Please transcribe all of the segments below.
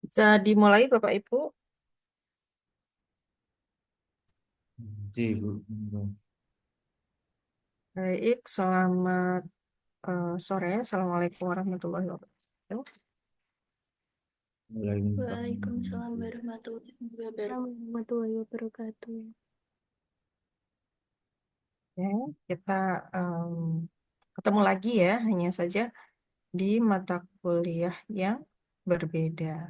Bisa dimulai Bapak Ibu. Ji, Bu. Baik, selamat sore. Assalamualaikum warahmatullahi wabarakatuh. Waalaikumsalam. Waalaikumsalam warahmatullahi wabarakatuh. Ya, kita em, ketemu lagi ya, hanya saja di mata kuliah yang berbeda.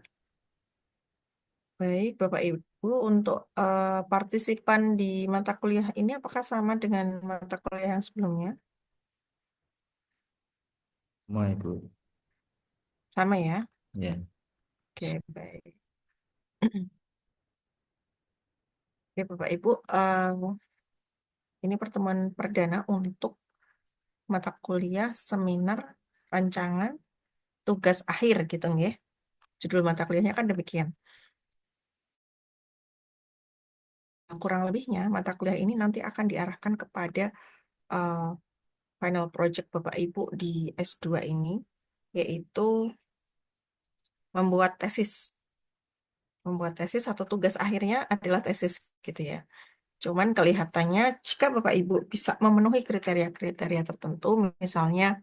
Baik, Bapak Ibu, untuk partisipan di mata kuliah ini apakah sama dengan mata kuliah yang sebelumnya? Mau Ibu. Sama ya? Ya, Oke, baik. Oke, Bapak Ibu, ini pertemuan perdana untuk mata kuliah seminar rancangan tugas akhir gitu ya. Judul mata kuliahnya kan demikian. Kurang lebihnya mata kuliah ini nanti akan diarahkan kepada eh, final project Bapak Ibu di S2 ini, yaitu membuat tesis. Membuat tesis atau tugas akhirnya adalah tesis gitu ya. Cuman kelihatannya jika Bapak Ibu bisa memenuhi kriteria-kriteria tertentu, misalnya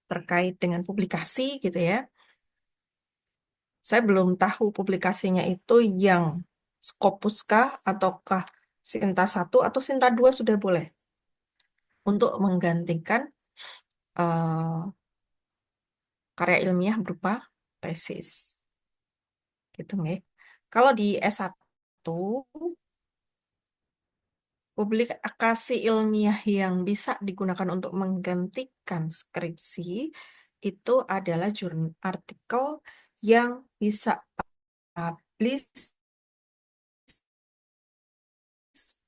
terkait dengan publikasi gitu ya. Saya belum tahu publikasinya itu yang Scopus kah ataukah Sinta satu atau Sinta 2 sudah boleh untuk menggantikan eh, karya ilmiah berupa tesis gitu nih. Kalau di S1 publikasi ilmiah yang bisa digunakan untuk menggantikan skripsi itu adalah artikel yang bisa publish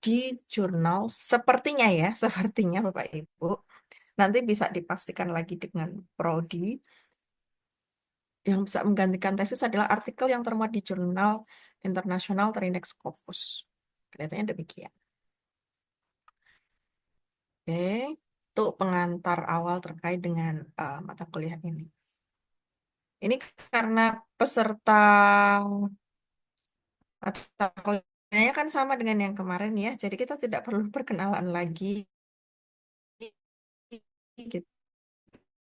di jurnal sepertinya ya, sepertinya Bapak Ibu. Nanti bisa dipastikan lagi dengan prodi yang bisa menggantikan tesis adalah artikel yang termuat di jurnal internasional terindeks Scopus. Kelihatannya demikian. Oke, itu pengantar awal terkait dengan mata kuliah ini. Ini karena peserta mata kuliahnya kan sama dengan yang kemarin ya, jadi kita tidak perlu perkenalan lagi gitu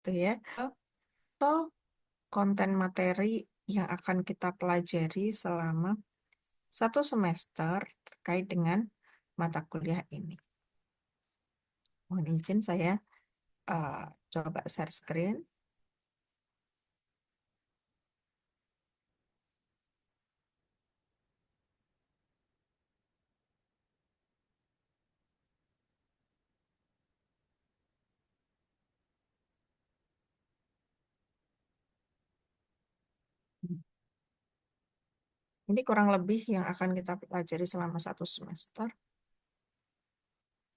ya. Atau konten materi yang akan kita pelajari selama satu semester terkait dengan mata kuliah ini. Mohon izin saya eh, coba share screen. Ini kurang lebih yang akan kita pelajari selama satu semester.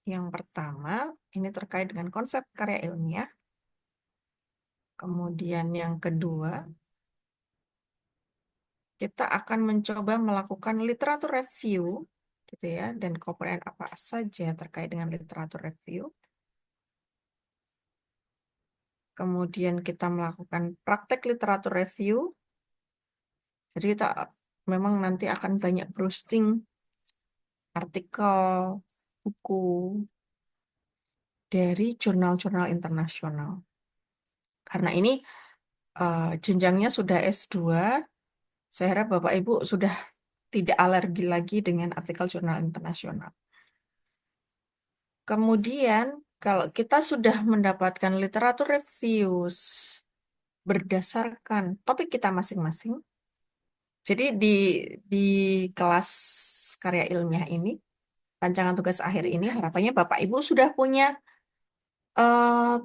Yang pertama, ini terkait dengan konsep karya ilmiah. Kemudian yang kedua, kita akan mencoba melakukan literatur review, gitu ya, dan komponen apa saja terkait dengan literatur review. Kemudian kita melakukan praktek literatur review. Jadi kita memang nanti akan banyak browsing artikel, buku dari jurnal-jurnal internasional. Karena ini jenjangnya sudah S2, saya harap Bapak Ibu sudah tidak alergi lagi dengan artikel jurnal internasional. Kemudian, kalau kita sudah mendapatkan literatur reviews berdasarkan topik kita masing-masing, jadi di kelas karya ilmiah ini, rancangan tugas akhir ini, harapannya Bapak Ibu sudah punya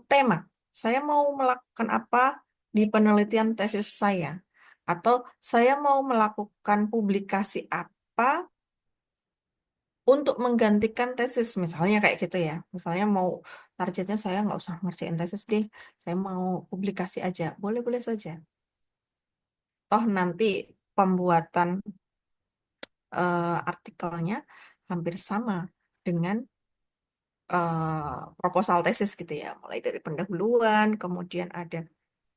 tema. Saya mau melakukan apa di penelitian tesis saya, atau saya mau melakukan publikasi apa untuk menggantikan tesis, misalnya kayak gitu ya. Misalnya mau targetnya saya nggak usah ngerjain tesis deh, saya mau publikasi aja, boleh-boleh saja. Toh nanti pembuatan artikelnya hampir sama dengan proposal tesis gitu ya, mulai dari pendahuluan, kemudian ada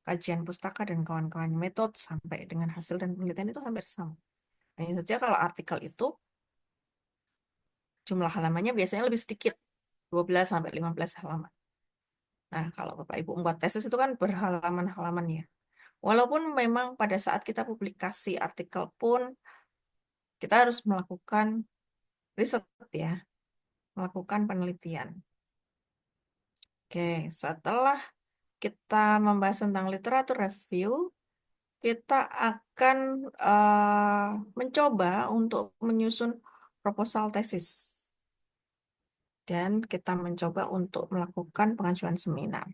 kajian pustaka dan kawan-kawan metode sampai dengan hasil dan penelitian itu hampir sama. Hanya saja kalau artikel itu jumlah halamannya biasanya lebih sedikit, 12 sampai 15 halaman. Nah, kalau Bapak Ibu membuat tesis itu kan berhalaman-halaman ya. Walaupun memang pada saat kita publikasi artikel pun kita harus melakukan riset ya, melakukan penelitian. Oke, setelah kita membahas tentang literatur review, kita akan mencoba untuk menyusun proposal tesis. Dan kita mencoba untuk melakukan pengajuan seminar.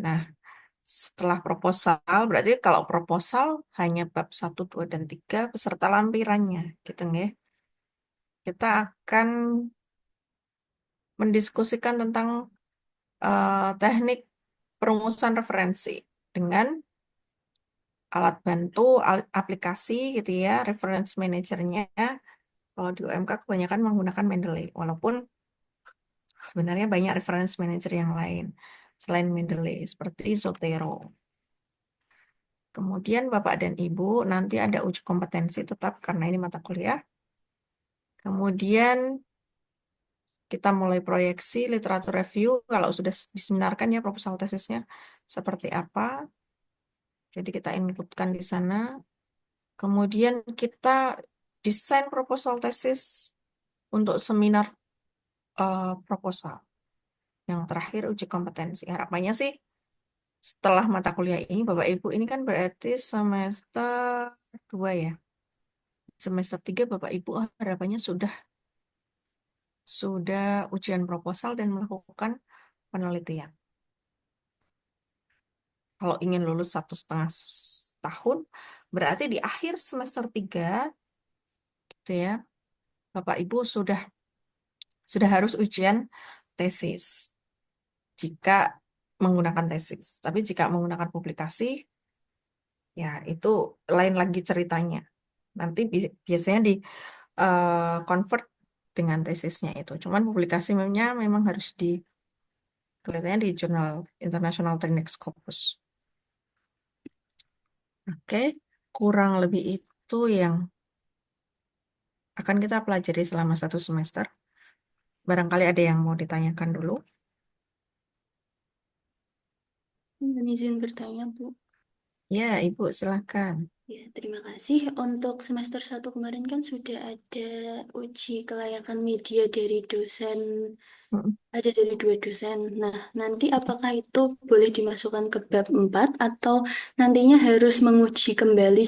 Nah, setelah proposal, berarti kalau proposal hanya bab 1, 2, dan 3 beserta lampirannya, gitu nggih. Kita akan mendiskusikan tentang teknik perumusan referensi dengan alat bantu, aplikasi gitu ya, reference manajernya. Kalau di UMK kebanyakan menggunakan Mendeley, walaupun sebenarnya banyak reference manager yang lain selain Mendeley, seperti Zotero. Kemudian Bapak dan Ibu nanti ada uji kompetensi tetap karena ini mata kuliah. Kemudian kita mulai proyeksi literatur review kalau sudah diseminarkan ya proposal tesisnya seperti apa. Jadi kita inputkan di sana. Kemudian kita desain proposal tesis untuk seminar proposal. Yang terakhir uji kompetensi. Harapannya sih setelah mata kuliah ini Bapak Ibu ini kan berarti semester 2 ya. Semester 3 Bapak Ibu harapannya sudah ujian proposal dan melakukan penelitian. Kalau ingin lulus 1,5 tahun, berarti di akhir semester 3, gitu ya, Bapak Ibu sudah harus ujian tesis jika menggunakan tesis. Tapi jika menggunakan publikasi, ya itu lain lagi ceritanya. Nanti biasanya di convert dengan tesisnya itu. Cuman publikasinya memang harus kelihatannya di jurnal International Technical Scopus. Oke, kurang lebih itu yang akan kita pelajari selama 1 semester. Barangkali ada yang mau ditanyakan dulu. Mohon izin bertanya, Bu. Ya, Ibu, silakan. Ya, terima kasih. Untuk semester 1 kemarin kan sudah ada uji kelayakan media dari dosen, Mm. ada dari 2 dosen. Nah, nanti apakah itu boleh dimasukkan ke bab 4 atau nantinya harus menguji kembali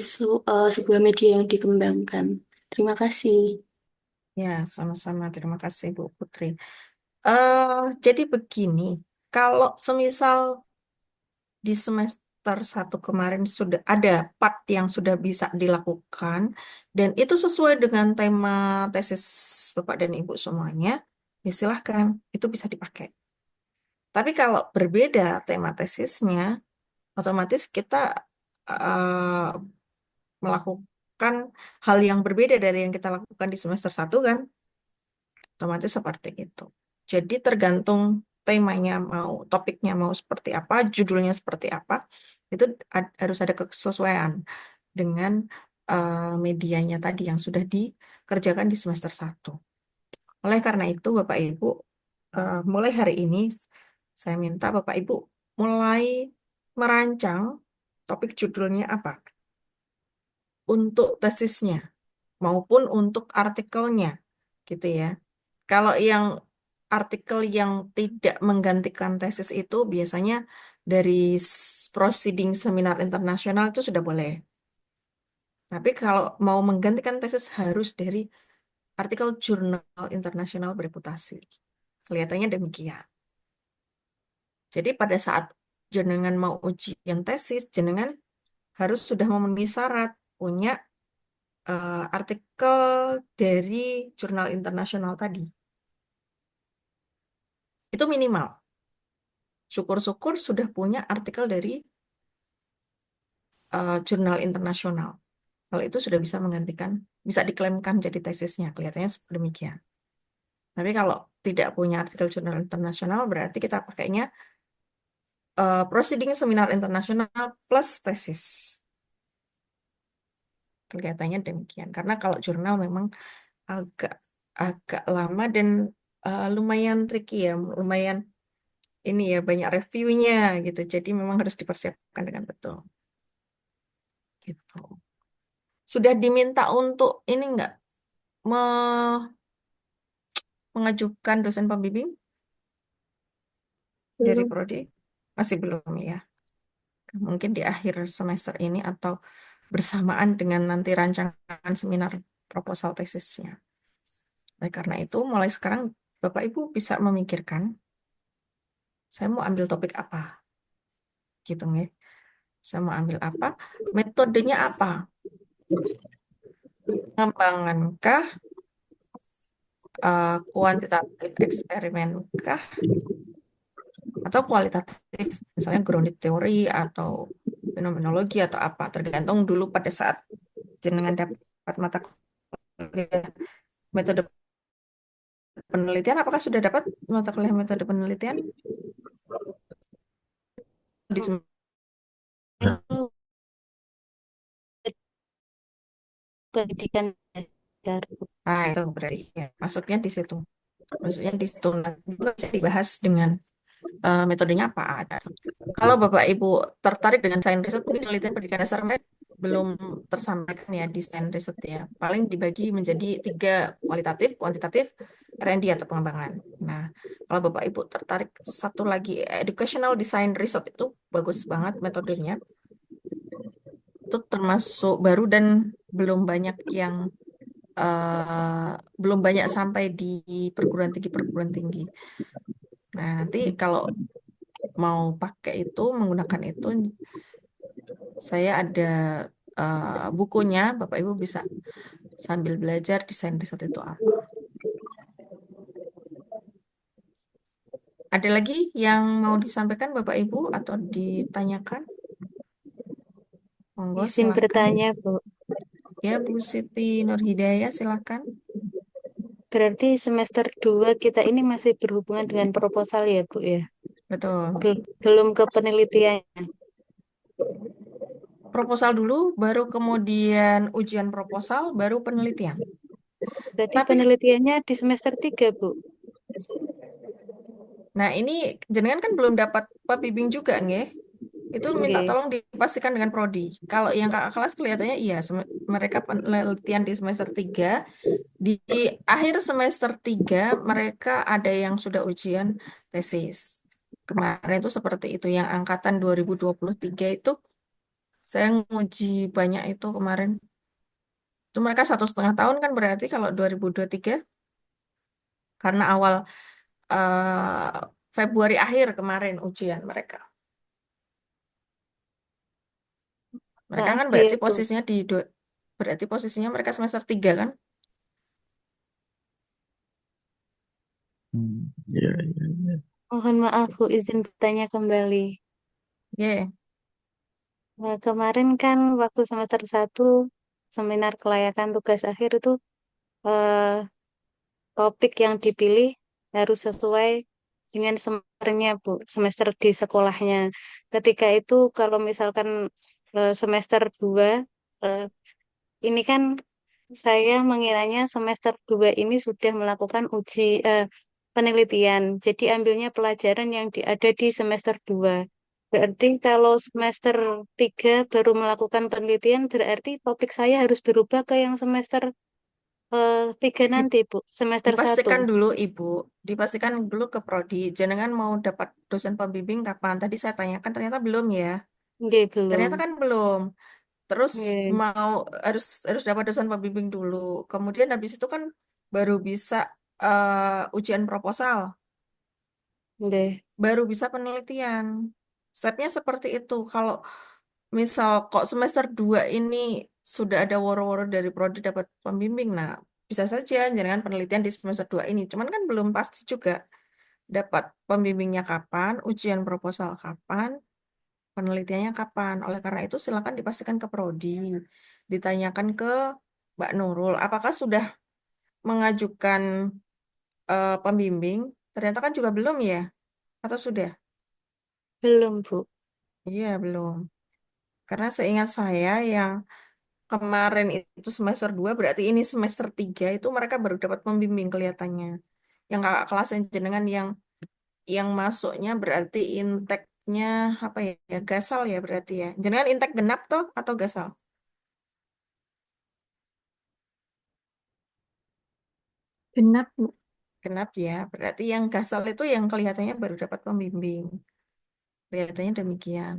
sebuah media yang dikembangkan? Terima kasih. Ya, sama-sama. Terima kasih, Bu Putri. Jadi begini, kalau semisal di semester 1 kemarin sudah ada part yang sudah bisa dilakukan, dan itu sesuai dengan tema tesis Bapak dan Ibu semuanya, ya silahkan, itu bisa dipakai. Tapi kalau berbeda tema tesisnya, otomatis kita eh, melakukan hal yang berbeda dari yang kita lakukan di semester 1 kan, otomatis seperti itu. Jadi tergantung temanya topiknya mau seperti apa, judulnya seperti apa, itu harus ada kesesuaian dengan medianya tadi yang sudah dikerjakan di semester 1. Oleh karena itu, Bapak Ibu, mulai hari ini saya minta Bapak Ibu mulai merancang topik judulnya apa untuk tesisnya maupun untuk artikelnya, gitu ya. Kalau yang artikel yang tidak menggantikan tesis itu biasanya dari proceeding seminar internasional itu sudah boleh. Tapi kalau mau menggantikan tesis harus dari artikel jurnal internasional bereputasi. Kelihatannya demikian. Jadi pada saat jenengan mau ujian tesis, jenengan harus sudah memenuhi syarat punya artikel dari jurnal internasional tadi. Itu minimal. Syukur-syukur sudah punya artikel dari jurnal internasional. Kalau itu sudah bisa menggantikan, bisa diklaimkan jadi tesisnya. Kelihatannya demikian. Tapi kalau tidak punya artikel jurnal internasional, berarti kita pakainya proceeding seminar internasional plus tesis. Kelihatannya demikian. Karena kalau jurnal memang agak agak lama dan lumayan tricky ya, lumayan ini ya banyak reviewnya gitu. Jadi memang harus dipersiapkan dengan betul. Gitu. Sudah diminta untuk ini enggak mengajukan dosen pembimbing dari Belum. prodi? Masih belum ya. Mungkin di akhir semester ini atau bersamaan dengan nanti rancangan seminar proposal tesisnya. Oleh karena itu, mulai sekarang Bapak Ibu bisa memikirkan, saya mau ambil topik apa, gitu nggih. Saya mau ambil apa, metodenya apa, pengembangankah, kuantitatif eksperimen kah, atau kualitatif, misalnya grounded teori atau fenomenologi atau apa, tergantung dulu pada saat jenengan dapat mata kuliah metode penelitian. Apakah sudah dapat mata kuliah metode penelitian di Itu pendidikan dasar. Nah, itu berarti ya, masuknya di situ. Maksudnya di situ nanti juga bisa dibahas dengan metodenya apa ada. Kalau Bapak Ibu tertarik dengan sains riset, mungkin penelitian pendidikan dasar belum tersampaikan ya di sains riset ya. Paling dibagi menjadi 3, kualitatif, kuantitatif, R&D atau pengembangan. Nah, kalau Bapak Ibu tertarik satu lagi, educational design research, itu bagus banget metodenya. Itu termasuk baru dan belum banyak yang belum banyak sampai di perguruan tinggi. Nah, nanti kalau mau pakai itu, menggunakan itu, saya ada bukunya, Bapak Ibu bisa sambil belajar desain riset itu apa. Ada lagi yang mau disampaikan Bapak Ibu atau ditanyakan? Monggo Izin silakan. bertanya, Bu. Ya, Bu Siti Nurhidayah, silakan. Berarti semester 2 kita ini masih berhubungan dengan proposal ya, Bu ya? Betul. Belum ke penelitiannya. Proposal dulu, baru kemudian ujian proposal, baru penelitian. Berarti Tapi, penelitiannya di semester 3, Bu. nah ini jenengan kan belum dapat pembimbing juga, nggih? Itu minta Oke. tolong dipastikan dengan prodi. Kalau yang kakak kelas kelihatannya iya, mereka penelitian di semester 3. Di akhir semester 3 mereka ada yang sudah ujian tesis. Kemarin itu seperti itu, yang angkatan 2023 itu saya nguji banyak itu kemarin. Itu mereka 1,5 tahun kan berarti kalau 2023, karena awal Februari akhir kemarin ujian mereka. Mereka kan Berarti ya, berarti Bu. posisinya berarti posisinya mereka semester 3 kan? Iya, iya, iya. Mohon maaf, Bu, izin bertanya kembali. Ya, Nah, kemarin kan waktu semester 1 seminar kelayakan tugas akhir itu eh, topik yang dipilih harus sesuai dengan semesternya, Bu, semester di sekolahnya. Ketika itu kalau misalkan semester 2 eh, ini kan saya mengiranya semester 2 ini sudah melakukan penelitian. Jadi ambilnya pelajaran yang ada di semester 2. Berarti kalau semester 3 baru melakukan penelitian, berarti topik saya harus berubah ke yang semester 3 di- nanti, Bu. Semester 1. dipastikan dulu Ibu, dipastikan dulu ke prodi. Jangan mau dapat dosen pembimbing kapan? Tadi saya tanyakan ternyata belum ya. Nggih, belum. Ternyata kan belum. Terus Nggih, mau harus harus dapat dosen pembimbing dulu. Kemudian habis itu kan baru bisa ujian proposal, nggih. baru bisa penelitian. Stepnya seperti itu. Kalau misal kok semester 2 ini sudah ada woro-woro dari prodi dapat pembimbing, nah bisa saja jangan penelitian di semester 2 ini. Cuman kan belum pasti juga dapat pembimbingnya kapan, ujian proposal kapan, penelitiannya kapan. Oleh karena itu silakan dipastikan ke prodi. Ditanyakan ke Mbak Nurul, apakah sudah mengajukan pembimbing? Ternyata kan juga belum ya, atau sudah? Belum, Bu. Iya, belum. Karena seingat saya yang kemarin itu semester 2 berarti ini semester 3 itu mereka baru dapat pembimbing kelihatannya. Yang kakak kelas jenengan yang masuknya berarti inteknya apa ya, ya gasal ya berarti ya. Jenengan intek genap toh atau gasal? Genap, Bu. Genap ya. Berarti yang gasal itu yang kelihatannya baru dapat pembimbing. Kelihatannya demikian.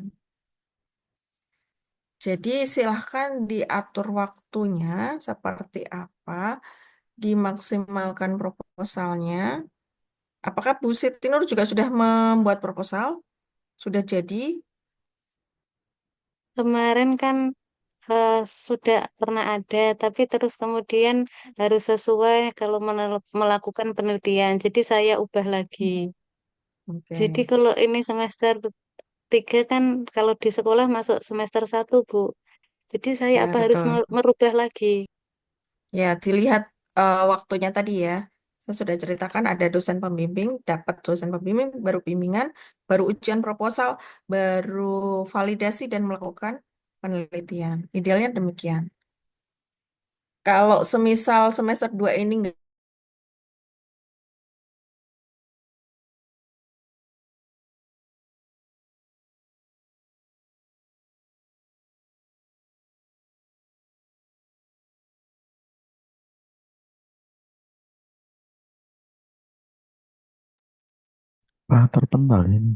Jadi silahkan diatur waktunya seperti apa, dimaksimalkan proposalnya. Apakah Bu Siti Nur juga sudah membuat proposal? Sudah jadi? Kemarin kan sudah pernah ada, tapi terus kemudian harus sesuai kalau melakukan penelitian. Jadi saya ubah lagi. Jadi Oke. kalau ini semester 3 kan kalau di sekolah masuk semester 1, Bu. Jadi saya Ya, apa harus betul. merubah lagi? Ya, dilihat waktunya tadi ya. Saya sudah ceritakan ada dosen pembimbing, dapat dosen pembimbing, baru bimbingan, baru ujian proposal, baru validasi dan melakukan penelitian. Idealnya demikian. Kalau semisal semester 2 ini nggak, Wah, terpental ini.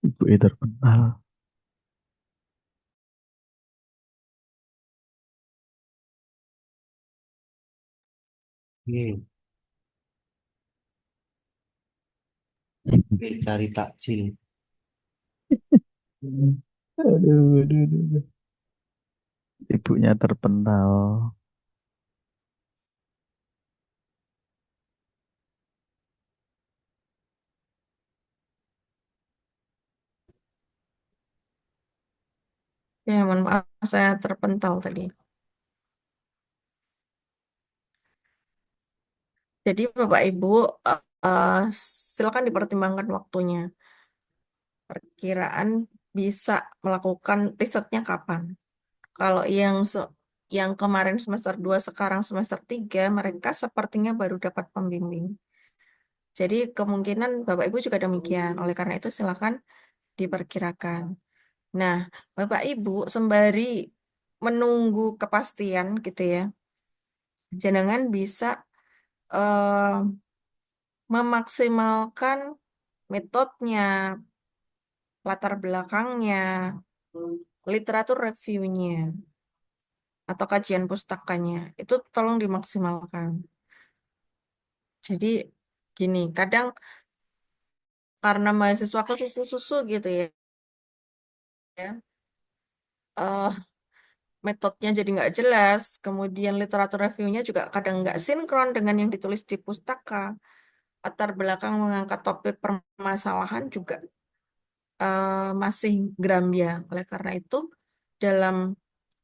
Ibu terpental. Oke, oke, cari takjil. Aduh, aduh, aduh, aduh. Ibunya terpental. ya mohon maaf saya terpental tadi. Jadi Bapak Ibu eh, silakan dipertimbangkan waktunya. Perkiraan bisa melakukan risetnya kapan? Kalau yang kemarin semester 2 sekarang semester 3 mereka sepertinya baru dapat pembimbing. Jadi kemungkinan Bapak Ibu juga demikian. Oleh karena itu silakan diperkirakan. Nah, Bapak Ibu sembari menunggu kepastian gitu ya, jenengan bisa eh, memaksimalkan metodenya, latar belakangnya, literatur reviewnya, atau kajian pustakanya. Itu tolong dimaksimalkan. Jadi gini, kadang karena mahasiswa susu-susu gitu ya, eh, metodenya jadi nggak jelas, kemudian literatur reviewnya juga kadang nggak sinkron dengan yang ditulis di pustaka, latar belakang mengangkat topik permasalahan juga masih grambia. Oleh karena itu, dalam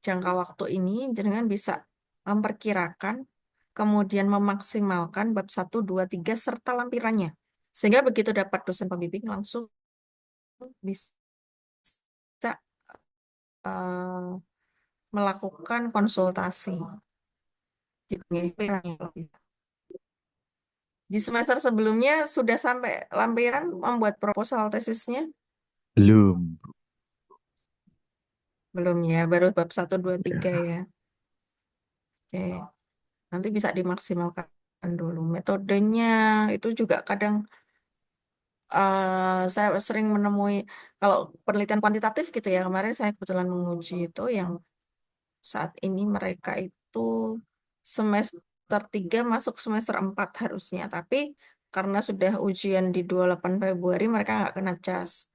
jangka waktu ini, jangan bisa memperkirakan, kemudian memaksimalkan bab 1, 2, 3 serta lampirannya. Sehingga begitu dapat dosen pembimbing langsung bisa eh, melakukan konsultasi. Gitu ya. Di semester sebelumnya sudah sampai lampiran membuat proposal tesisnya? Belum. Belum ya, baru bab 1, 2, 3 Ya. ya. Oke, nanti bisa dimaksimalkan dulu. Metodenya itu juga kadang saya sering menemui, kalau penelitian kuantitatif gitu ya, kemarin saya kebetulan menguji itu yang saat ini mereka itu semester 3 masuk semester 4 harusnya, tapi karena sudah ujian di 28 Februari mereka nggak kena cas.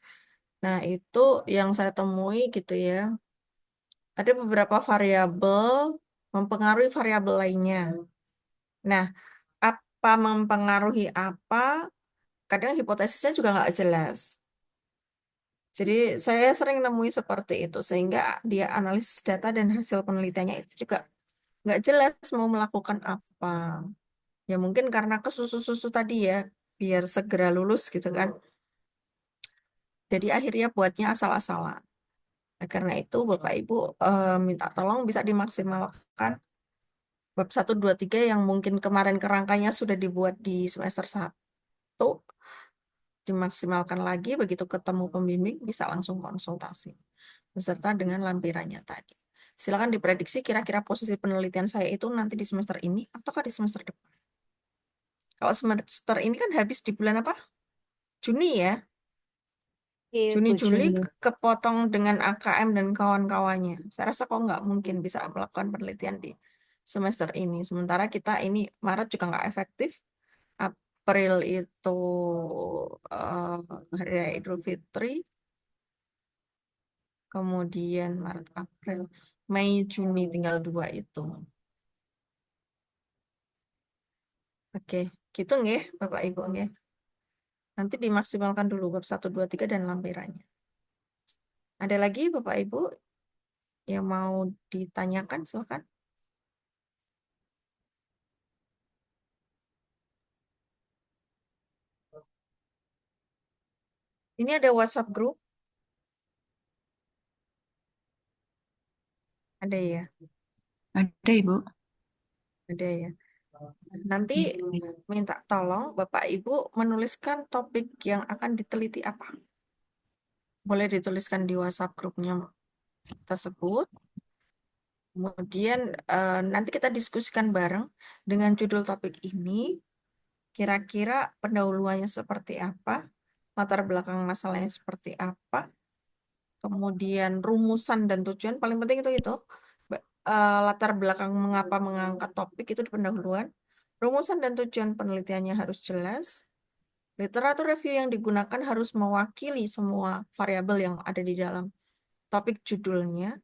Nah, itu yang saya temui gitu ya. Ada beberapa variabel mempengaruhi variabel lainnya. Nah, apa mempengaruhi apa? Kadang hipotesisnya juga nggak jelas. Jadi saya sering nemui seperti itu, sehingga dia analisis data dan hasil penelitiannya itu juga nggak jelas mau melakukan apa. Ya mungkin karena kesusu-susu tadi ya, biar segera lulus gitu kan. Jadi akhirnya buatnya asal-asalan. Nah, karena itu Bapak Ibu minta tolong bisa dimaksimalkan bab 1, 2, 3 yang mungkin kemarin kerangkanya sudah dibuat di semester 1, dimaksimalkan lagi, begitu ketemu pembimbing bisa langsung konsultasi, beserta dengan lampirannya tadi. Silakan diprediksi kira-kira posisi penelitian saya itu nanti di semester ini ataukah di semester depan. Kalau semester ini kan habis di bulan apa? Juni ya. Iya, Bu Juni-Juli Juni. kepotong dengan AKM dan kawan-kawannya. Saya rasa kok nggak mungkin bisa melakukan penelitian di semester ini. Sementara kita ini Maret juga nggak efektif. April itu Hari Raya Idul Fitri. Kemudian Maret, April, Mei, Juni tinggal 2 itu. Oke, gitu nggih Bapak Ibu nggih. Nanti dimaksimalkan dulu bab 1, 2, 3 dan lampirannya. Ada lagi Bapak Ibu yang mau ditanyakan, silakan. Ini ada WhatsApp group, ada ya, Ada, Ibu. ada ya. Nanti minta tolong Bapak Ibu menuliskan topik yang akan diteliti apa. Boleh dituliskan di WhatsApp grupnya tersebut. Kemudian nanti kita diskusikan bareng dengan judul topik ini. Kira-kira pendahuluannya seperti apa, latar belakang masalahnya seperti apa, kemudian rumusan dan tujuan. Paling penting itu. Latar belakang mengapa mengangkat topik itu di pendahuluan. Rumusan dan tujuan penelitiannya harus jelas. Literatur review yang digunakan harus mewakili semua variabel yang ada di dalam topik judulnya.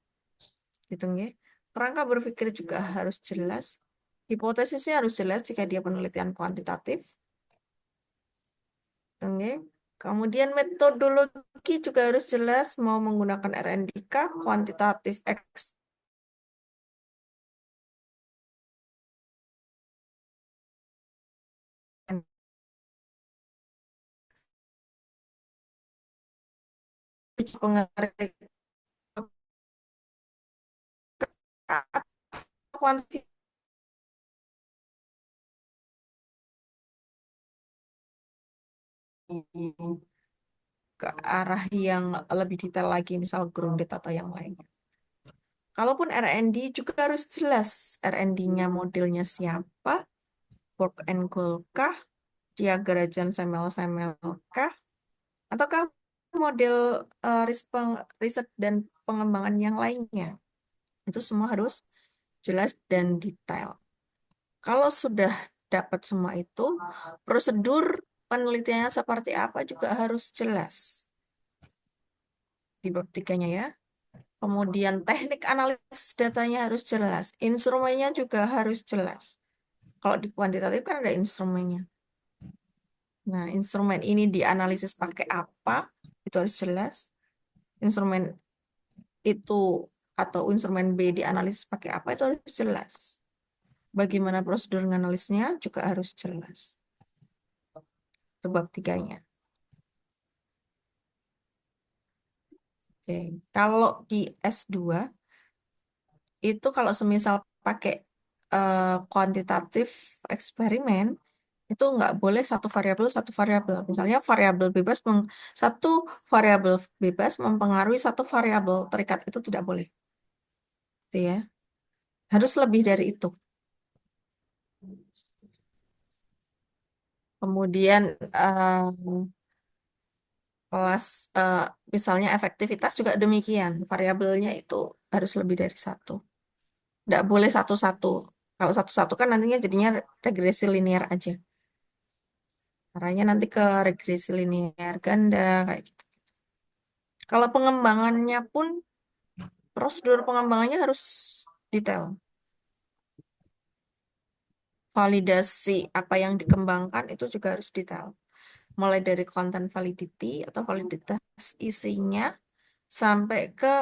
Gitu nggih. Kerangka berpikir juga harus jelas. Hipotesisnya harus jelas jika dia penelitian kuantitatif. Nggih. Kemudian metodologi juga harus jelas, mau menggunakan RNDK, kuantitatif X, pengertian kuantitatif ke arah yang lebih detail lagi, misal grounded atau yang lainnya. Kalaupun RND juga harus jelas, RND-nya modelnya siapa, work and goal kah, Diagrajan Semel-Semel kah, ataukah model riset dan pengembangan yang lainnya. Itu semua harus jelas dan detail. Kalau sudah dapat semua itu, prosedur penelitiannya seperti apa juga harus jelas. Di bab 3-nya ya. Kemudian teknik analisis datanya harus jelas. Instrumennya juga harus jelas. Kalau di kuantitatif kan ada instrumennya. Nah, instrumen ini dianalisis pakai apa, itu harus jelas. Instrumen itu atau instrumen B dianalisis pakai apa, itu harus jelas. Bagaimana prosedur analisisnya juga harus jelas. Itu bab 3-nya. Oke. Kalau di S2, itu kalau semisal pakai kuantitatif eksperimen, itu nggak boleh satu variabel. Misalnya satu variabel bebas mempengaruhi satu variabel terikat, itu tidak boleh. Gitu ya. Harus lebih dari itu. Kemudian kelas misalnya efektivitas juga demikian. Variabelnya itu harus lebih dari satu. Nggak boleh satu-satu. Kalau satu-satu kan nantinya jadinya regresi linear aja. Arahnya nanti ke regresi linear ganda kayak gitu. Kalau pengembangannya pun prosedur pengembangannya harus detail. Validasi apa yang dikembangkan itu juga harus detail. Mulai dari content validity atau validitas isinya sampai ke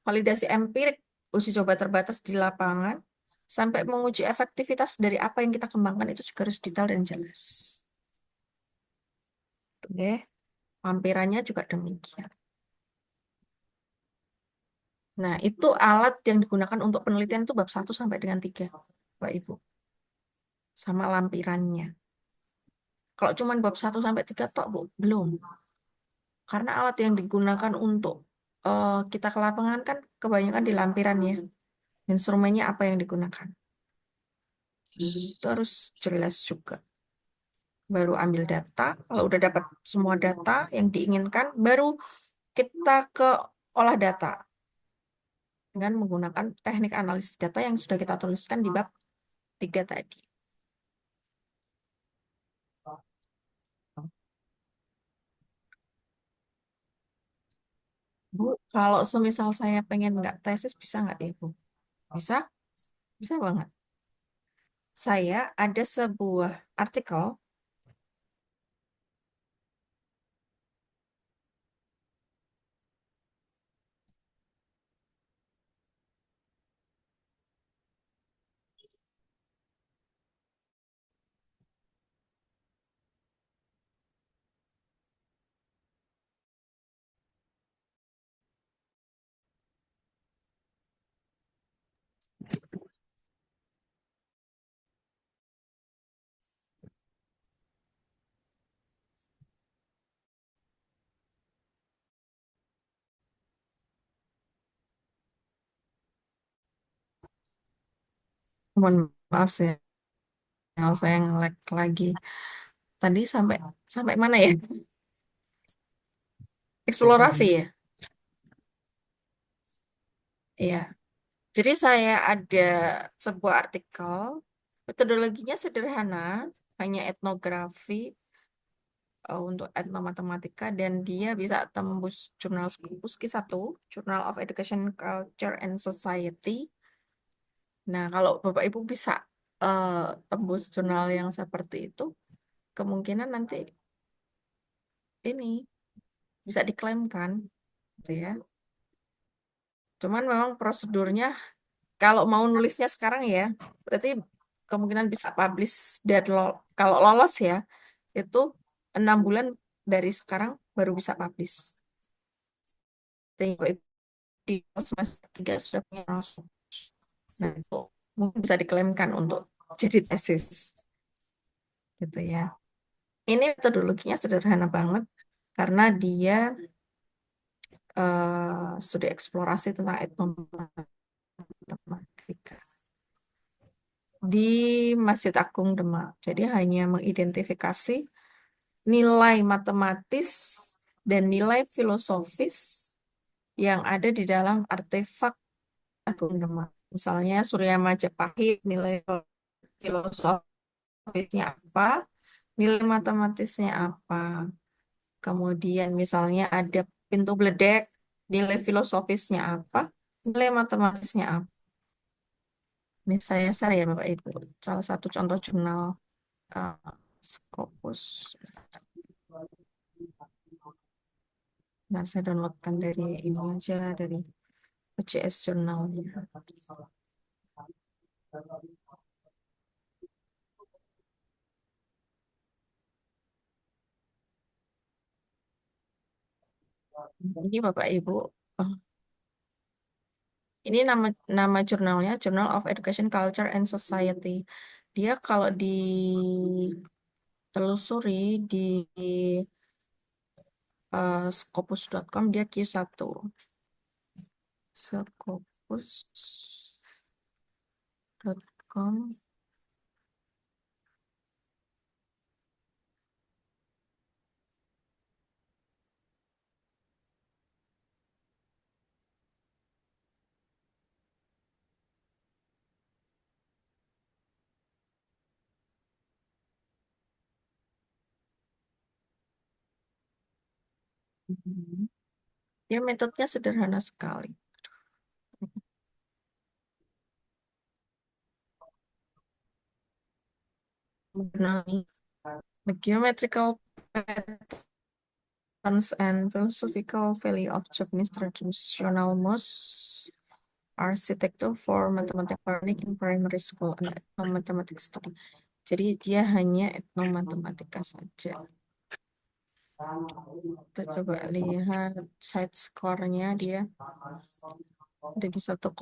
validasi empirik uji coba terbatas di lapangan, sampai menguji efektivitas dari apa yang kita kembangkan itu juga harus detail dan jelas. Oke, lampirannya juga demikian. Nah, itu alat yang digunakan untuk penelitian itu bab 1 sampai dengan 3, Pak Ibu. Sama lampirannya. Kalau cuma bab 1 sampai 3 tok, Bu, belum. Karena alat yang digunakan untuk kita ke lapangan kan kebanyakan di lampiran ya. Instrumennya apa yang digunakan. Itu harus jelas juga. Baru ambil data, kalau udah dapat semua data yang diinginkan, baru kita ke olah data dengan menggunakan teknik analisis data yang sudah kita tuliskan di bab 3 tadi. Bu, kalau semisal saya pengen nggak tesis, bisa nggak ya, Bu? Bisa? Bisa banget. Saya ada sebuah artikel, mohon maaf saya nge-lag lagi. Tadi sampai sampai mana ya? Eksplorasi ya? Iya. Jadi saya ada sebuah artikel, metodologinya sederhana, hanya etnografi untuk etnomatematika, dan dia bisa tembus jurnal Scopus Q1, Journal of Education, Culture, and Society. Nah, kalau Bapak Ibu bisa eh, tembus jurnal yang seperti itu, kemungkinan nanti ini bisa diklaimkan, gitu ya. Cuman memang prosedurnya, kalau mau nulisnya sekarang ya, berarti kemungkinan bisa publish kalau lolos ya, itu 6 bulan dari sekarang baru bisa publish. Jadi di semester 3 sudah punya langsung. Nah, itu mungkin bisa diklaimkan untuk jadi tesis, gitu ya. Ini metodologinya sederhana banget karena dia studi eksplorasi tentang etnomatematika di Masjid Agung Demak. Jadi hanya mengidentifikasi nilai matematis dan nilai filosofis yang ada di dalam artefak Agung Demak. Misalnya Surya Majapahit, nilai filosofisnya apa, nilai matematisnya apa. Kemudian misalnya ada pintu beledek, nilai filosofisnya apa, nilai matematisnya apa. Ini saya share ya Bapak Ibu, salah satu contoh jurnal uh, Scopus. Nah, saya downloadkan dari ini aja, dari PCS jurnalnya. Ini Bapak Ibu, oh, ini nama nama jurnalnya Journal of Education, Culture, and Society. Dia kalau ditelusuri di scopus.com dia Q1. Scopus.com. Dia metodenya sederhana sekali. Jurnal The Geometrical Patterns and Philosophical Value of Japanese Traditional Moss Architecture for Mathematics Learning in Primary School and Ethnomathematics Study. Jadi dia hanya etnomatematika saja. Kita coba lihat side score-nya dia ada di 1,6,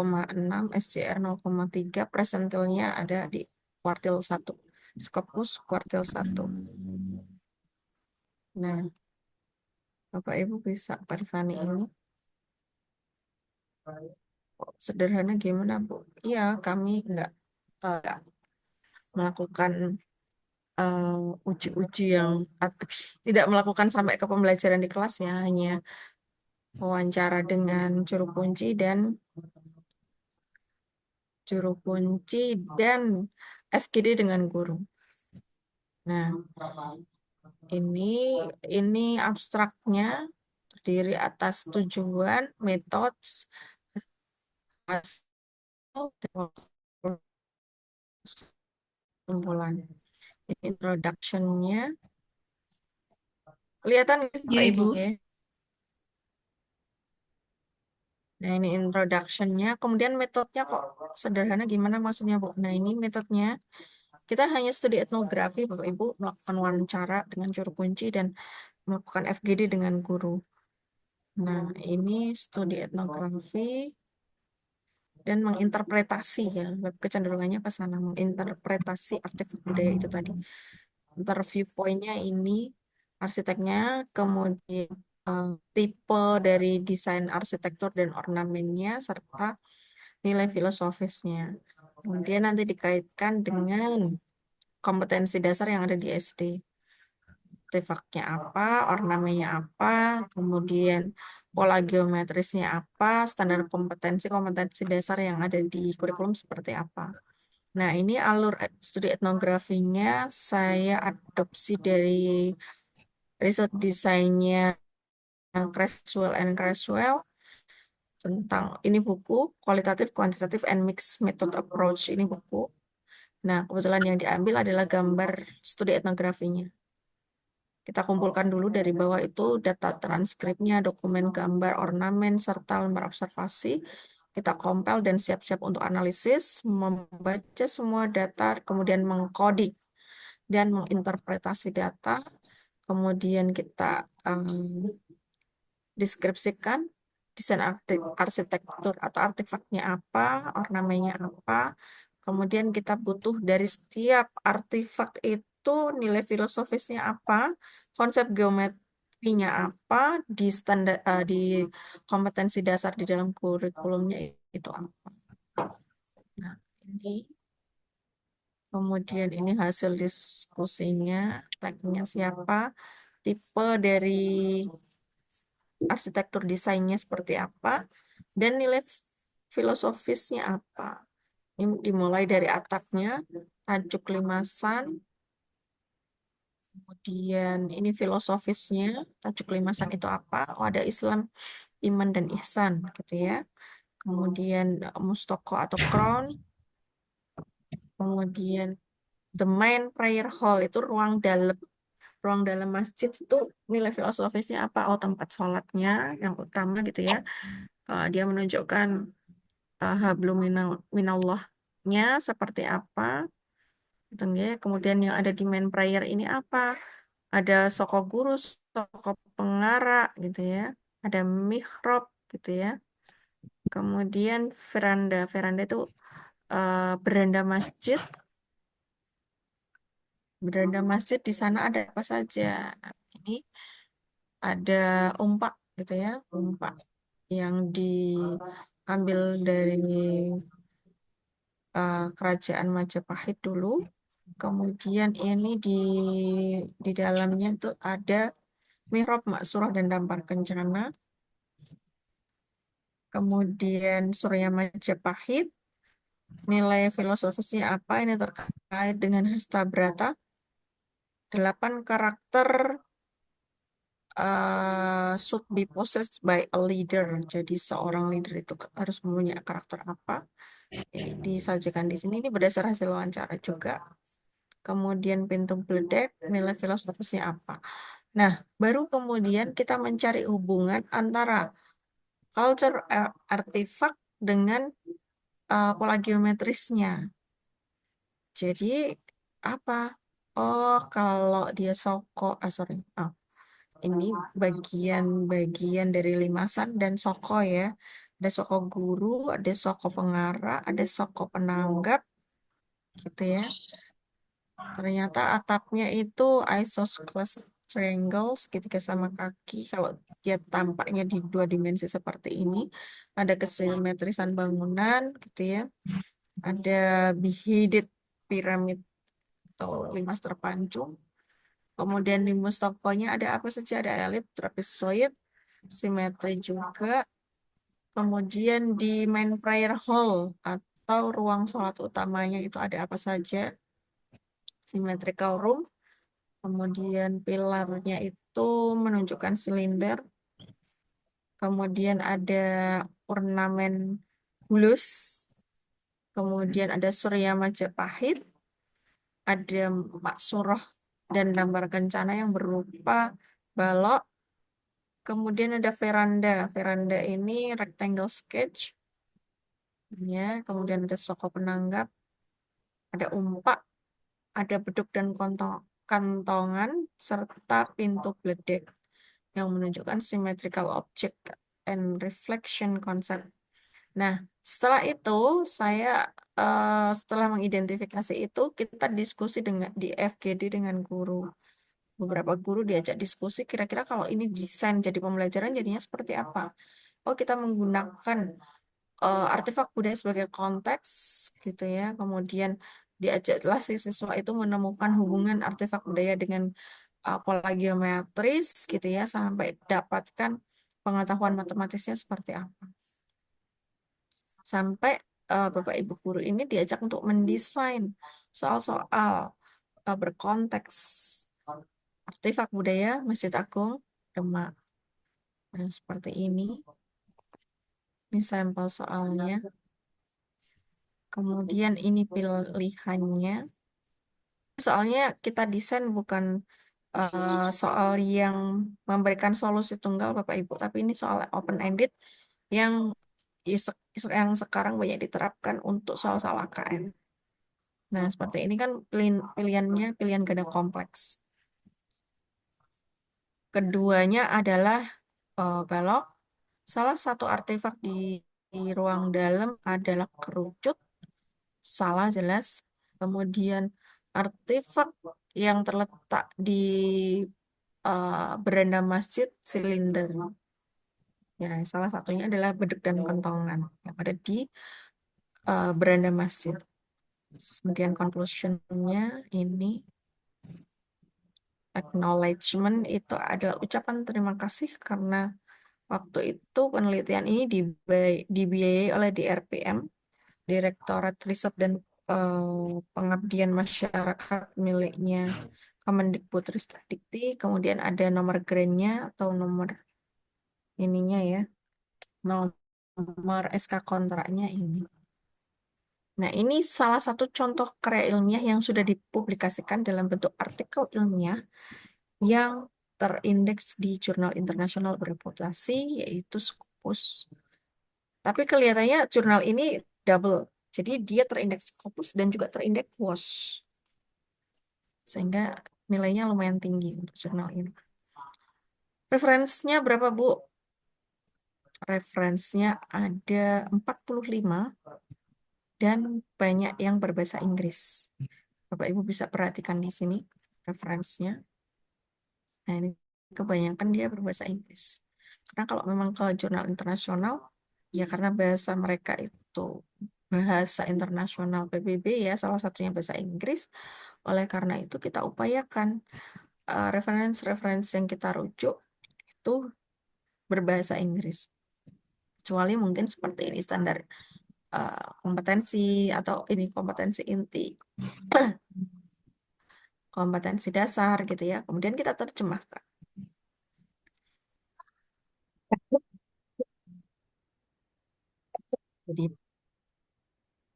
SCR 0,3, presentilnya ada di kuartil 1, Scopus kuartil 1. Nah, Bapak Ibu bisa persani ini. Sederhana gimana, Bu? Iya, kami nggak melakukan uji-uji yang tidak melakukan sampai ke pembelajaran di kelas ya, hanya wawancara dengan juru kunci dan FGD dengan guru. Nah, ini abstraknya terdiri atas tujuan, metode, hasil, dan kumpulan. Introduction-nya kelihatan ya, Bapak Ya, Ibu Ibu. ya. Nah, ini introduction-nya. Kemudian metodenya kok sederhana gimana maksudnya, Bu? Nah, ini metodenya. Kita hanya studi etnografi, Bapak Ibu, melakukan wawancara dengan juru kunci dan melakukan FGD dengan guru. Nah, ini studi etnografi dan menginterpretasi ya, kecenderungannya ke sana, menginterpretasi artefak budaya itu tadi. Interview point-nya ini arsiteknya, kemudian tipe dari desain arsitektur dan ornamennya, serta nilai filosofisnya. Kemudian nanti dikaitkan dengan kompetensi dasar yang ada di SD. Artefaknya apa, ornamennya apa, kemudian pola geometrisnya apa, standar kompetensi dasar yang ada di kurikulum seperti apa. Nah, ini alur studi etnografinya saya adopsi dari riset desainnya Creswell and Creswell tentang ini buku kualitatif, kuantitatif, and mixed method approach, ini buku. Nah, kebetulan yang diambil adalah gambar studi etnografinya. Kita kumpulkan dulu dari bawah itu data transkripnya, dokumen gambar, ornamen, serta lembar observasi. Kita compile dan siap-siap untuk analisis, membaca semua data, kemudian mengcoding dan menginterpretasi data. Kemudian kita deskripsikan desain arsitektur atau artefaknya apa, ornamennya apa. Kemudian kita butuh dari setiap artefak itu nilai filosofisnya apa, konsep geometrinya apa, di standar di kompetensi dasar di dalam kurikulumnya itu apa. Nah, ini kemudian ini hasil diskusinya, tagnya siapa, tipe dari arsitektur desainnya seperti apa, dan nilai filosofisnya apa. Ini dimulai dari atapnya, tajuk limasan, kemudian ini filosofisnya, tajuk limasan itu apa? Oh, ada Islam, iman, dan ihsan, gitu ya. Kemudian mustoko atau crown, kemudian the main prayer hall itu ruang dalam masjid itu nilai filosofisnya apa? Oh, tempat sholatnya yang utama gitu ya. Dia menunjukkan hablum minallahnya seperti apa gitu ya. Kemudian yang ada di main prayer ini apa? Ada soko guru, soko pengara gitu ya. Ada mihrab gitu ya. Kemudian veranda itu beranda masjid. Beranda masjid di sana ada apa saja? Nah, ini ada umpak gitu ya, umpak yang diambil dari kerajaan Majapahit dulu. Kemudian ini di dalamnya tuh ada mihrab, maksurah, dan dampar kencana. Kemudian Surya Majapahit, nilai filosofisnya apa? Ini terkait dengan Hastabrata. 8 karakter should be possessed by a leader. Jadi seorang leader itu harus mempunyai karakter apa? Ini disajikan di sini. Ini berdasar hasil wawancara juga. Kemudian pintu beledek, nilai filosofisnya apa? Nah, baru kemudian kita mencari hubungan antara culture artifact dengan pola geometrisnya. Jadi apa? Oh, kalau dia soko, sorry, ini bagian dari limasan dan soko ya. Ada soko guru, ada soko pengarah, ada soko penanggap, gitu ya. Ternyata atapnya itu isosceles triangle segitiga sama kaki. Kalau dia tampaknya di dua dimensi seperti ini, ada kesimetrisan bangunan, gitu ya. Ada beheaded piramid atau limas terpancung. Kemudian di mustokonya ada apa saja? Ada elip, trapezoid, simetri juga. Kemudian di main prayer hall atau ruang sholat utamanya itu ada apa saja? Symmetrical room. Kemudian pilarnya itu menunjukkan silinder. Kemudian ada ornamen bulus. Kemudian ada Surya Majapahit. Ada maksurah dan gambar kencana yang berupa balok. Kemudian ada veranda. Veranda ini rectangle sketch. Ya, kemudian ada soko penanggap. Ada umpak. Ada beduk dan kantongan. Serta pintu beledek yang menunjukkan symmetrical object and reflection concept. Nah, setelah itu setelah mengidentifikasi itu kita diskusi dengan di FGD dengan guru. Beberapa guru diajak diskusi kira-kira kalau ini desain jadi pembelajaran jadinya seperti apa. Oh, kita menggunakan artefak budaya sebagai konteks gitu ya. Kemudian diajaklah si siswa itu menemukan hubungan artefak budaya dengan pola geometris gitu ya sampai dapatkan pengetahuan matematisnya seperti apa. Sampai Bapak Ibu guru ini diajak untuk mendesain soal-soal berkonteks artefak budaya Masjid Agung Demak. Nah, seperti ini. Ini sampel soalnya. Kemudian ini pilihannya. Soalnya kita desain bukan soal yang memberikan solusi tunggal Bapak Ibu, tapi ini soal open-ended yang yang sekarang banyak diterapkan untuk soal-soal AKN. Nah, seperti ini kan pilihannya pilihan ganda kompleks. Keduanya adalah balok. Salah satu artefak di ruang dalam adalah kerucut. Salah jelas. Kemudian artefak yang terletak di beranda masjid silinder. Ya, salah satunya adalah beduk dan kentongan yang ada di beranda masjid. Kemudian conclusionnya ini acknowledgement itu adalah ucapan terima kasih karena waktu itu penelitian ini dibiayai oleh DRPM, Direktorat Riset dan Pengabdian Masyarakat miliknya Kemendikbudristekdikti. Kemudian ada nomor grantnya atau nomor ininya ya, nomor SK kontraknya ini. Nah, ini salah satu contoh karya ilmiah yang sudah dipublikasikan dalam bentuk artikel ilmiah yang terindeks di jurnal internasional bereputasi, yaitu Scopus. Tapi kelihatannya jurnal ini double. Jadi dia terindeks Scopus dan juga terindeks WOS. Sehingga nilainya lumayan tinggi untuk jurnal ini. Referensinya berapa, Bu? Referensinya ada 45 dan banyak yang berbahasa Inggris. Bapak Ibu bisa perhatikan di sini referensinya. Nah, ini kebanyakan dia berbahasa Inggris. Karena kalau memang ke jurnal internasional, ya karena bahasa mereka itu bahasa internasional PBB ya, salah satunya bahasa Inggris. Oleh karena itu kita upayakan referensi-referensi yang kita rujuk itu berbahasa Inggris. Kecuali mungkin seperti ini standar kompetensi atau ini kompetensi inti, kompetensi dasar gitu ya. Kemudian kita terjemahkan. Jadi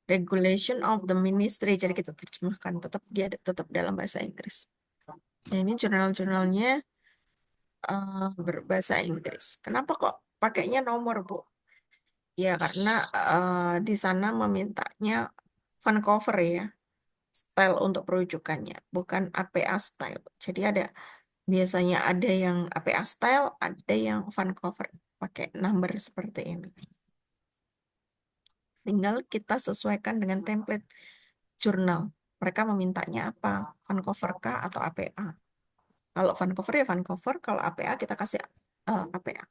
regulation of the ministry, jadi kita terjemahkan dia tetap dalam bahasa Inggris. Nah, ini jurnal-jurnalnya berbahasa Inggris. Kenapa kok pakainya nomor, Bu? Ya, karena di sana memintanya Vancouver ya, style untuk perujukannya, bukan APA style. Jadi biasanya ada yang APA style, ada yang Vancouver pakai number seperti ini. Tinggal kita sesuaikan dengan template jurnal. Mereka memintanya apa? Vancouver kah atau APA? Kalau Vancouver ya Vancouver, kalau APA kita kasih APA.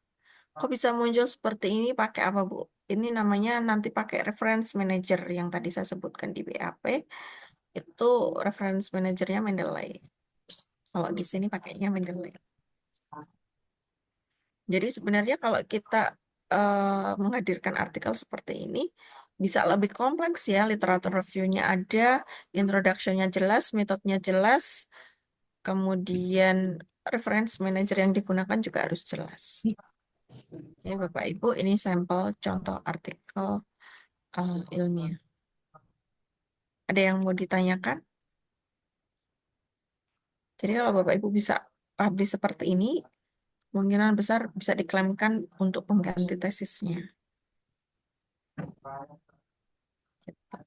Kok bisa muncul seperti ini? Pakai apa, Bu? Ini namanya nanti pakai reference manager yang tadi saya sebutkan di BAP. Itu reference manajernya Mendeley. Kalau di sini pakainya Mendeley. Jadi sebenarnya kalau kita menghadirkan artikel seperti ini, bisa lebih kompleks ya. Literatur review-nya ada, introduction-nya jelas, metodenya jelas, kemudian reference manager yang digunakan juga harus jelas. Ya, Bapak Ibu, ini sampel contoh artikel ilmiah. Ada yang mau ditanyakan? Jadi kalau Bapak Ibu bisa publish seperti ini, kemungkinan besar bisa diklaimkan untuk pengganti tesisnya. Gitu.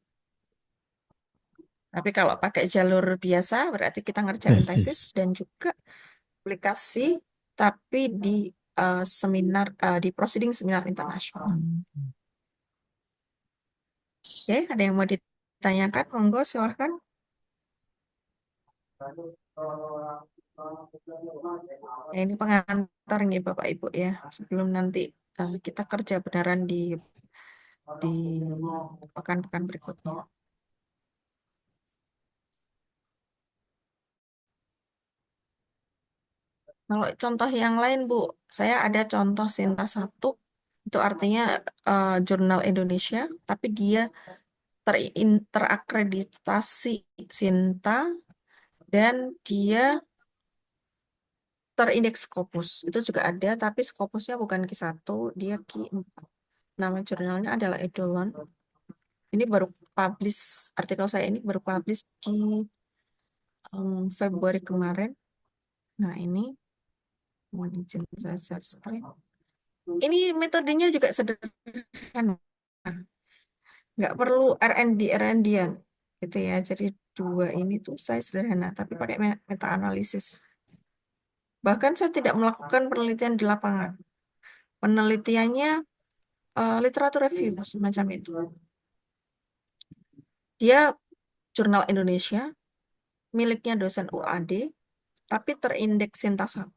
Tapi kalau pakai jalur biasa, berarti kita ngerjain tesis dan juga aplikasi, tapi di seminar, di proceeding seminar internasional. Oke, ada yang mau ditanyakan? Monggo, silahkan. Ya, ini pengantar nih Bapak Ibu ya, sebelum nanti kita kerja beneran di pekan-pekan berikutnya. Kalau contoh yang lain, Bu, saya ada contoh Sinta 1, itu artinya jurnal Indonesia, tapi dia terakreditasi Sinta dan dia terindeks Scopus. Itu juga ada, tapi Scopusnya bukan Q1, dia Q4. Nama jurnalnya adalah Eidolon. Ini baru publish, artikel saya ini baru publish di Februari kemarin. Nah, ini mohon izin saya share screen. Ini metodenya juga sederhana. Nggak perlu R&D-an gitu ya. Jadi dua ini tuh saya sederhana, tapi pakai meta-analisis. Bahkan saya tidak melakukan penelitian di lapangan. Penelitiannya literatur review, semacam itu. Dia jurnal Indonesia, miliknya dosen UAD, tapi terindeks Sinta 1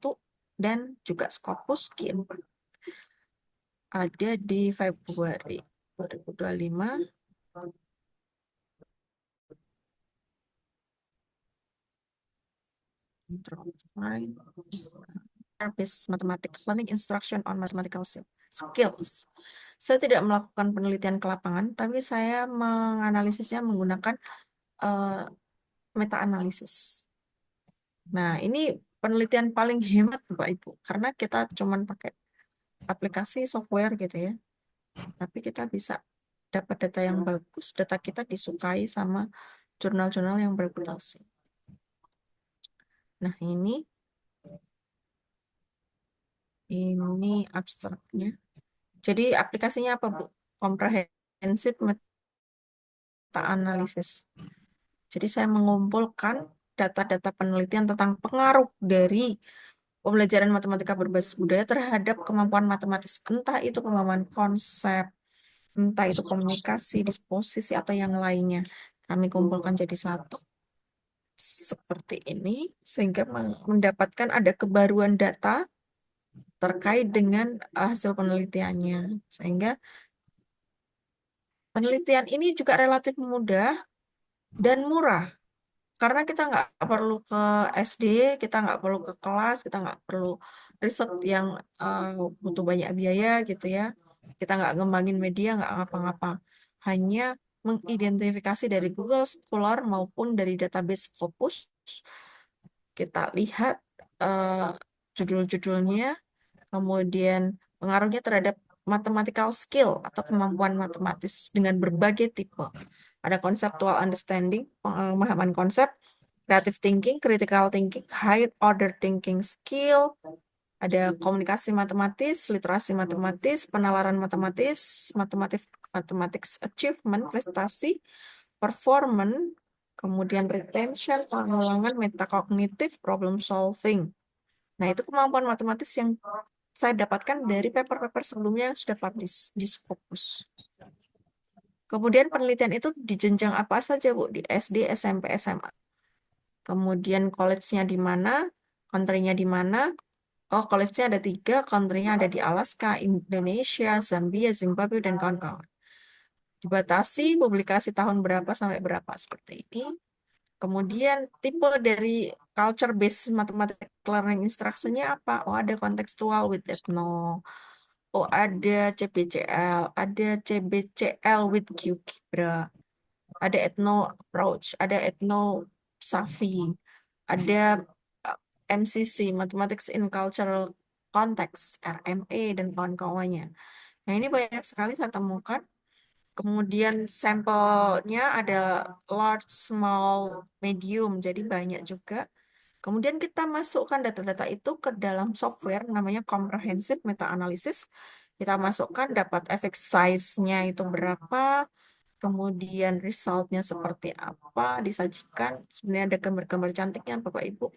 dan juga Scopus Q4. Ada di Februari 2025. Based Mathematics Learning Instruction on Mathematical Skills. Saya tidak melakukan penelitian ke lapangan, tapi saya menganalisisnya menggunakan meta-analisis. Nah, ini penelitian paling hemat, Bapak Ibu, karena kita cuman pakai aplikasi software gitu ya. Tapi kita bisa dapat data yang bagus, data kita disukai sama jurnal-jurnal yang bereputasi. Nah, ini abstraknya. Jadi aplikasinya apa, Bu? Comprehensive meta-analysis. Jadi saya mengumpulkan data-data penelitian tentang pengaruh dari pembelajaran matematika berbasis budaya terhadap kemampuan matematis. Entah itu kemampuan konsep, entah itu komunikasi, disposisi, atau yang lainnya. Kami kumpulkan jadi satu. Seperti ini, sehingga mendapatkan ada kebaruan data terkait dengan hasil penelitiannya. Sehingga penelitian ini juga relatif mudah dan murah. Karena kita nggak perlu ke SD, kita nggak perlu ke kelas, kita nggak perlu riset yang butuh banyak biaya gitu ya. Kita nggak ngembangin media, nggak ngapa-ngapa. Hanya mengidentifikasi dari Google Scholar maupun dari database Scopus. Kita lihat judul-judulnya, kemudian pengaruhnya terhadap mathematical skill atau kemampuan matematis dengan berbagai tipe. Ada conceptual understanding, pemahaman konsep, creative thinking, critical thinking, high order thinking skill, Ada komunikasi matematis, literasi matematis, penalaran matematis, mathematics achievement, prestasi, performance, kemudian retention, pengulangan, metakognitif, problem solving. Nah, itu kemampuan matematis yang saya dapatkan dari paper-paper sebelumnya yang sudah publish di Scopus. Kemudian penelitian itu di jenjang apa saja, Bu? Di SD, SMP, SMA. Kemudian college-nya di mana, country-nya di mana. Oh, college-nya ada 3, country-nya ada di Alaska, Indonesia, Zambia, Zimbabwe, dan kawan-kawan. Dibatasi publikasi tahun berapa sampai berapa, seperti ini. Kemudian tipe dari culture based mathematical learning instruction-nya apa? Oh, ada contextual with ethno. Oh, ada CBCL, ada CBCL with GeoGebra, ada ethno approach, ada ethno Safi, ada uh, MCC, Mathematics in Cultural Context, RMA, dan kawan-kawannya. Nah, ini banyak sekali saya temukan. Kemudian sampelnya ada large, small, medium, jadi banyak juga. Kemudian kita masukkan data-data itu ke dalam software namanya Comprehensive Meta-Analysis. Kita masukkan dapat effect size-nya itu berapa, kemudian result-nya seperti apa, disajikan. Sebenarnya ada gambar-gambar cantiknya Bapak Ibu.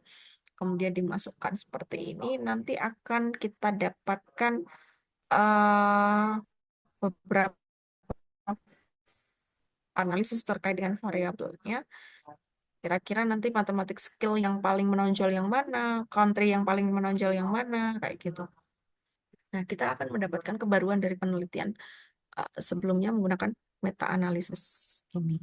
Kemudian dimasukkan seperti ini, nanti akan kita dapatkan beberapa analisis terkait dengan variabelnya. Kira-kira nanti matematik skill yang paling menonjol yang mana, country yang paling menonjol yang mana, kayak gitu. Nah, kita akan mendapatkan kebaruan dari penelitian sebelumnya menggunakan meta-analisis ini.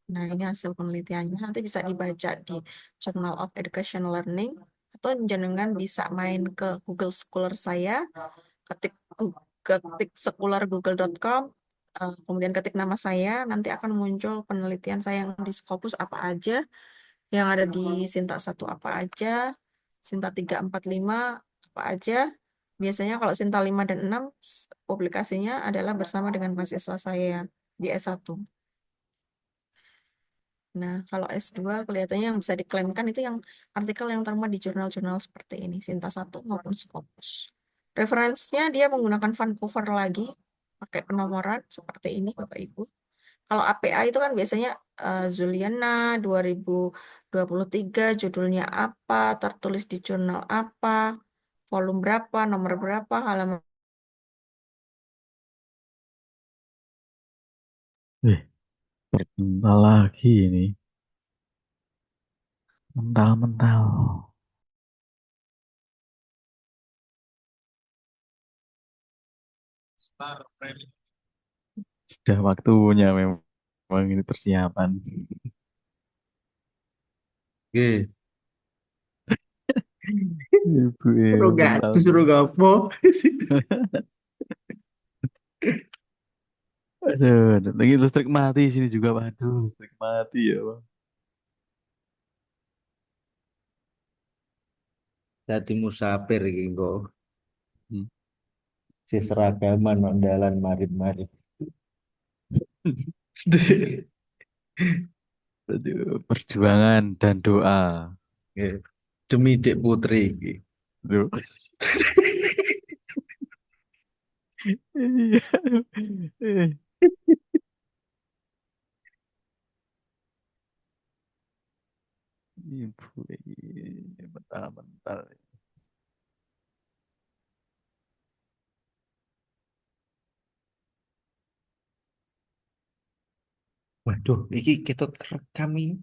Nah, ini hasil penelitiannya. Nanti bisa dibaca di Journal of Education Learning, atau jenengan bisa main ke Google Scholar saya, ketik scholargoogle.com, kemudian ketik nama saya, nanti akan muncul penelitian saya yang di Scopus apa aja, yang ada di Sinta 1 apa aja, Sinta 3, 4, 5 apa aja. Biasanya kalau Sinta 5 dan 6 publikasinya adalah bersama dengan mahasiswa saya di S1. Nah, kalau S2 kelihatannya yang bisa diklaimkan itu yang artikel yang termuat di jurnal-jurnal seperti ini, Sinta 1 maupun Scopus. Referensinya dia menggunakan Vancouver lagi, pakai penomoran seperti ini Bapak Ibu. Kalau APA itu kan biasanya Zuliana 2023, judulnya apa, tertulis di jurnal apa, volume berapa, nomor berapa, halaman. Terpental lagi ini. Mental-mental. Sudah waktunya memang ini persiapan. Oke. Ibu Suruh gak, mental. suruh gapo. Aduh, lagi listrik mati sini juga. Waduh, listrik mati ya, Bang. Dadi musafir iki kok. Hmm. Si seragaman nang dalan marit-marit. Aduh, perjuangan dan doa. Oke. Demi Dek Putri iki. Aduh. Iya. Ibu ini mental-mental. Waduh, iki ketut rekam iki.